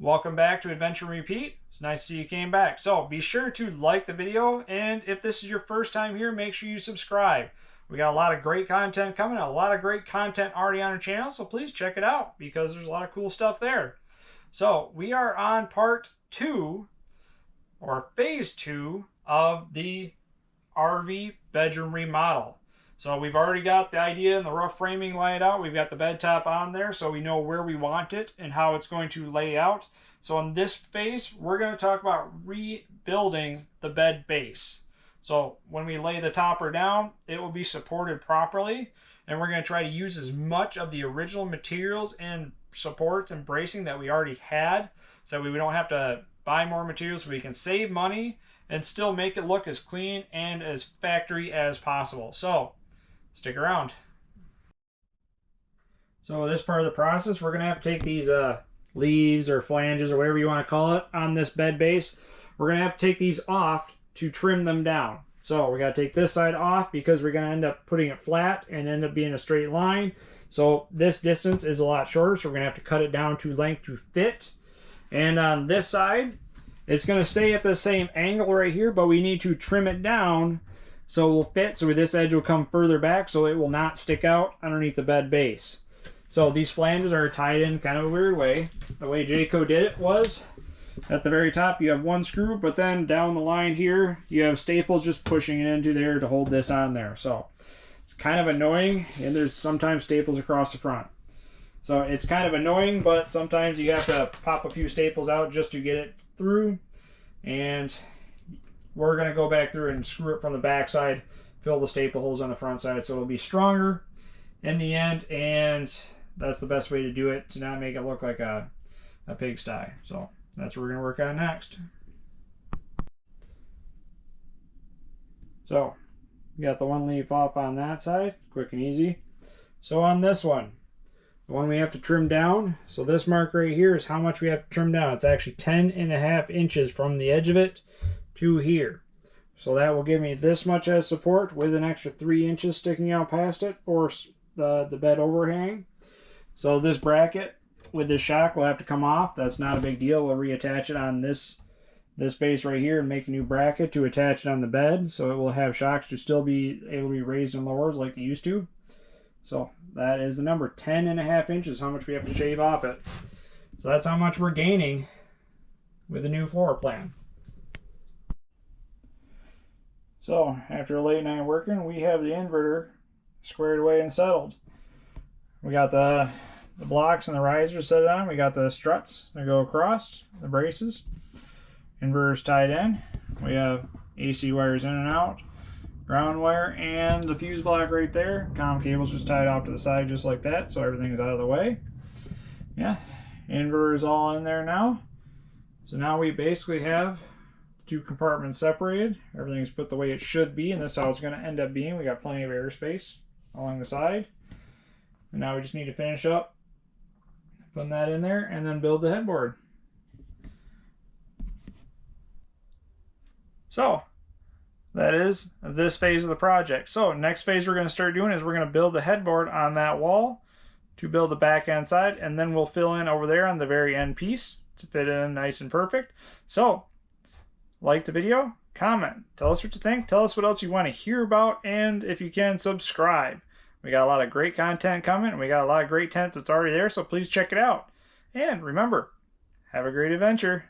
Welcome back to Adventure Repeat. It's nice to see you came back. So be sure to like the video, and if this is your first time here, make sure you subscribe. We got a lot of great content coming, a lot of great content already on our channel, so please check it out because there's a lot of cool stuff there. So we are on part 2 or phase 2 of the RV bedroom remodel. So we've already got the idea and the rough framing laid out. We've got the bed top on there, so we know where we want it and how it's going to lay out. So in this phase, we're going to talk about rebuilding the bed base. So when we lay the topper down, it will be supported properly, and we're going to try to use as much of the original materials and supports and bracing that we already had, so we don't have to buy more materials, so we can save money and still make it look as clean and as factory as possible. So stick around. So this part of the process, we're going to have to take these leaves or flanges or whatever you want to call it on this bed base. We're going to have to take these off to trim them down. So we got to take this side off because we're going to end up putting it flat and end up being a straight line. So this distance is a lot shorter, so we're going to have to cut it down to length to fit. And on this side, it's going to stay at the same angle right here, but we need to trim it down so it will fit. So this edge will come further back so it will not stick out underneath the bed base. So these flanges are tied in kind of a weird way. The way Jayco did it was at the very top you have one screw, but then down the line here you have staples just pushing it into there to hold this on there. So it's kind of annoying, and there's sometimes staples across the front. So it's kind of annoying, but sometimes you have to pop a few staples out just to get it through. And we're going to go back through and screw it from the back side, fill the staple holes on the front side so it'll be stronger in the end, and that's the best way to do it to not make it look like a pigsty. So that's what we're going to work on next. So you got the one leaf off on that side, quick and easy. So on this one, the one we have to trim down, so this mark right here is how much we have to trim down. It's actually 10.5 inches from the edge of it to here. So that will give me this much as support with an extra 3 inches sticking out past it for the bed overhang. So this bracket with this shock will have to come off. That's not a big deal. We'll reattach it on this base right here and make a new bracket to attach it on the bed, so it will have shocks to still be able to be raised and lowered like they used to. So that is the number, 10.5 inches, how much we have to shave off it. So that's how much we're gaining with the new floor plan. So after a late night working, we have the inverter squared away and settled. We got the blocks and the risers set on. We got the struts that go across, the braces. Inverter's tied in. We have AC wires in and out, ground wire, and the fuse block right there. Comm cable's just tied off to the side just like that, so everything's out of the way. Yeah, inverter's all in there now. So now we basically have 2 compartments separated. Everything's put the way it should be, and this is how it's going to end up being. We got plenty of airspace along the side. And now we just need to finish up putting that in there and then build the headboard. So that is this phase of the project. So next phase we're going to start doing is we're going to build the headboard on that wall to build the back end side, and then we'll fill in over there on the very end piece to fit in nice and perfect. So like the video, comment, tell us what you think, tell us what else you want to hear about, and if you can, subscribe. We got a lot of great content coming, and we got a lot of great tent that's already there, so please check it out. And remember, have a great adventure.